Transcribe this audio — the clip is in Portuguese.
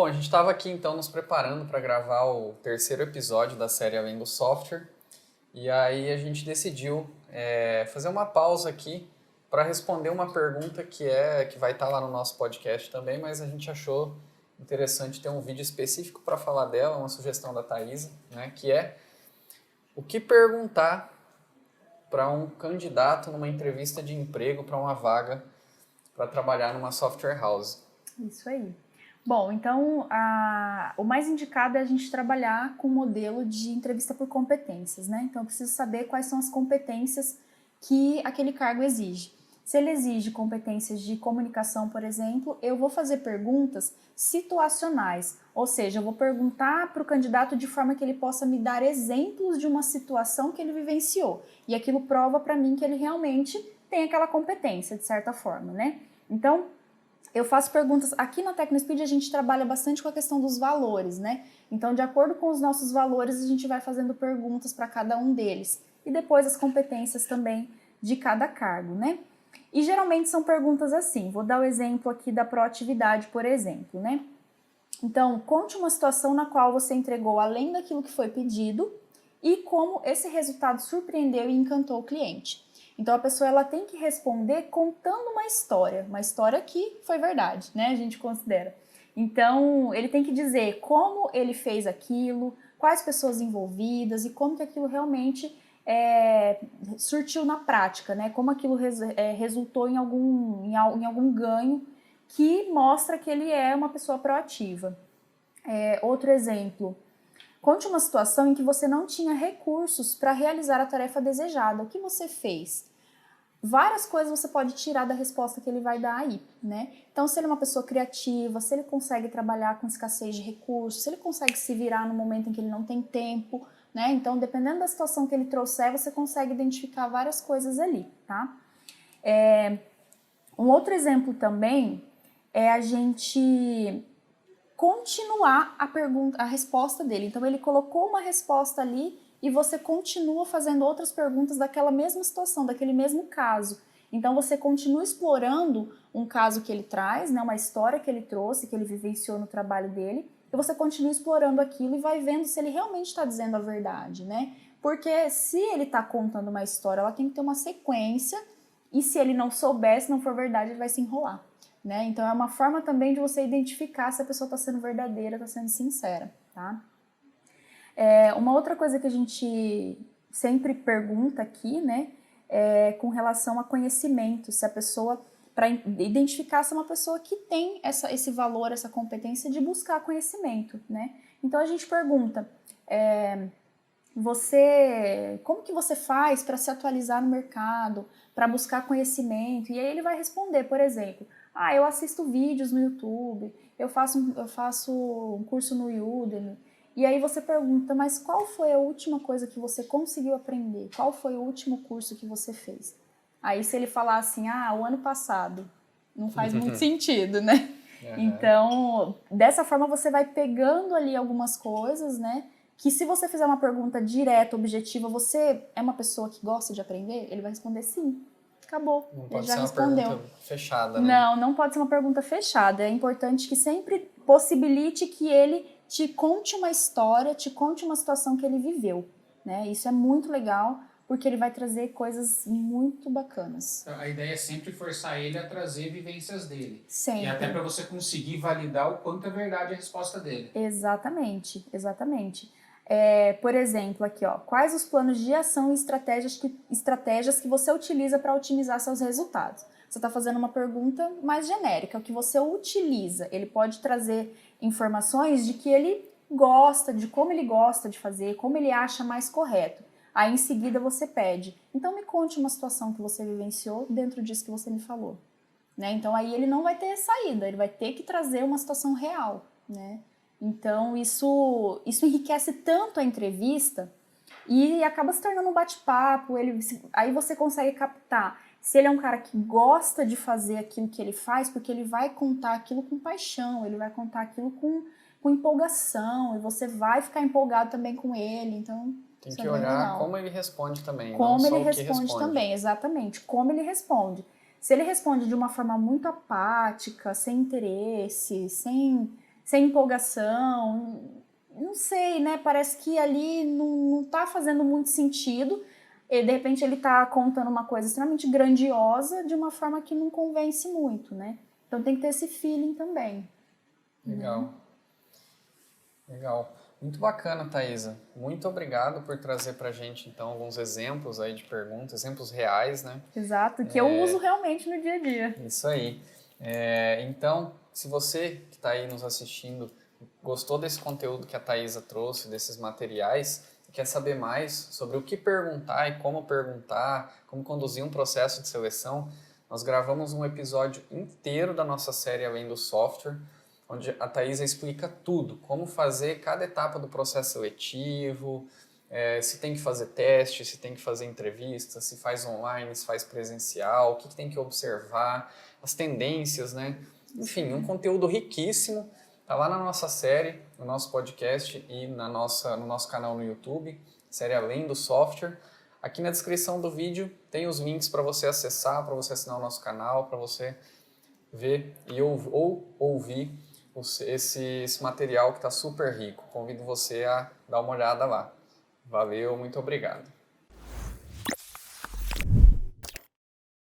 Bom, a gente estava aqui então nos preparando para gravar o terceiro episódio da série Além do Software e aí a gente decidiu fazer uma pausa aqui para responder uma pergunta que vai estar lá no nosso podcast também, mas a gente achou interessante ter um vídeo específico para falar dela, uma sugestão da Thaisa, né, que é o que perguntar para um candidato numa entrevista de emprego para uma vaga para trabalhar numa software house. Isso aí. Bom, então o mais indicado é a gente trabalhar com um modelo de entrevista por competências, né? Então eu preciso saber quais são as competências que aquele cargo exige. Se ele exige competências de comunicação, por exemplo, eu vou fazer perguntas situacionais, ou seja, eu vou perguntar para o candidato de forma que ele possa me dar exemplos de uma situação que ele vivenciou. E aquilo prova para mim que ele realmente tem aquela competência, de certa forma, né? Então, eu faço perguntas, aqui na TecnoSpeed a gente trabalha bastante com a questão dos valores, né? Então, de acordo com os nossos valores, a gente vai fazendo perguntas para cada um deles. E depois as competências também de cada cargo, né? E geralmente são perguntas assim, vou dar o exemplo aqui da proatividade, por exemplo, né? Então, conte uma situação na qual você entregou além daquilo que foi pedido e como esse resultado surpreendeu e encantou o cliente. Então a pessoa ela tem que responder contando uma história que foi verdade, né? A gente considera. Então ele tem que dizer como ele fez aquilo, quais pessoas envolvidas e como que aquilo realmente surtiu na prática, né? Como aquilo resultou em algum ganho que mostra que ele é uma pessoa proativa. Outro exemplo. Conte uma situação em que você não tinha recursos para realizar a tarefa desejada. O que você fez? Várias coisas você pode tirar da resposta que ele vai dar aí, né? Então, se ele é uma pessoa criativa, se ele consegue trabalhar com escassez de recursos, se ele consegue se virar no momento em que ele não tem tempo, né? Então, dependendo da situação que ele trouxer, você consegue identificar várias coisas ali, tá? Um outro exemplo também a gente continuar a resposta dele. Então, ele colocou uma resposta ali e você continua fazendo outras perguntas daquela mesma situação, daquele mesmo caso. Então, você continua explorando um caso que ele traz, né, uma história que ele trouxe, que ele vivenciou no trabalho dele, e você continua explorando aquilo e vai vendo se ele realmente está dizendo a verdade, né? Porque se ele está contando uma história, ela tem que ter uma sequência, e se ele não souber, se não for verdade, ele vai se enrolar, né? Então, é uma forma também de você identificar se a pessoa está sendo verdadeira, está sendo sincera, tá? Uma outra coisa que a gente sempre pergunta aqui, né, com relação a conhecimento, se a pessoa, para identificar se é uma pessoa que tem esse valor, essa competência de buscar conhecimento, né? Então a gente pergunta, como que você faz para se atualizar no mercado, para buscar conhecimento? E aí ele vai responder, por exemplo, eu assisto vídeos no YouTube, eu faço um curso no Udemy. E aí você pergunta, mas qual foi a última coisa que você conseguiu aprender? Qual foi o último curso que você fez? Aí se ele falar assim, o ano passado, não faz muito sentido, né? Uhum. Então, dessa forma você vai pegando ali algumas coisas, né? Que se você fizer uma pergunta direta, objetiva, você é uma pessoa que gosta de aprender? Ele vai responder sim. Acabou, não pode ele já ser respondeu. Uma pergunta fechada, né? Não pode ser uma pergunta fechada. É importante que sempre possibilite que ele te conte uma história, te conte uma situação que ele viveu, né? Isso é muito legal, porque ele vai trazer coisas muito bacanas. A ideia é sempre forçar ele a trazer vivências dele. Sempre. E até para você conseguir validar o quanto é verdade a resposta dele. Exatamente. Por exemplo, aqui, quais os planos de ação e estratégias que você utiliza para otimizar seus resultados? Você está fazendo uma pergunta mais genérica, o que você utiliza. Ele pode trazer informações de que ele gosta, de como ele gosta de fazer, como ele acha mais correto. Aí em seguida você pede, então me conte uma situação que você vivenciou dentro disso que você me falou. Né? Então aí ele não vai ter saída, ele vai ter que trazer uma situação real, né? Então isso enriquece tanto a entrevista e acaba se tornando um bate-papo, aí você consegue captar se ele é um cara que gosta de fazer aquilo que ele faz, porque ele vai contar aquilo com paixão, ele vai contar aquilo com empolgação, e você vai ficar empolgado também com ele, então... Tem que olhar como ele responde também, como não só ele o que responde também, exatamente, como ele responde. Se ele responde de uma forma muito apática, sem interesse, sem sem empolgação, não sei, né? Parece que ali não tá fazendo muito sentido. E, de repente ele tá contando uma coisa extremamente grandiosa de uma forma que não convence muito, né? Então tem que ter esse feeling também. Legal. Legal. Muito bacana, Thaisa. Muito obrigado por trazer pra gente, então, alguns exemplos aí de perguntas, exemplos reais, né? Exato, que eu uso realmente no dia a dia. Isso aí. Então, se você que está aí nos assistindo gostou desse conteúdo que a Thaisa trouxe, desses materiais, quer saber mais sobre o que perguntar e como perguntar, como conduzir um processo de seleção, nós gravamos um episódio inteiro da nossa série Além do Software, onde a Thaisa explica tudo, como fazer cada etapa do processo seletivo, se tem que fazer teste, se tem que fazer entrevista, se faz online, se faz presencial, o que tem que observar, as tendências, né? Enfim, um conteúdo riquíssimo. Está lá na nossa série, no nosso podcast e no nosso canal no YouTube, série Além do Software. Aqui na descrição do vídeo tem os links para você acessar, para você assinar o nosso canal, para você ver ou ouvir esse material que está super rico. Convido você a dar uma olhada lá. Valeu, muito obrigado.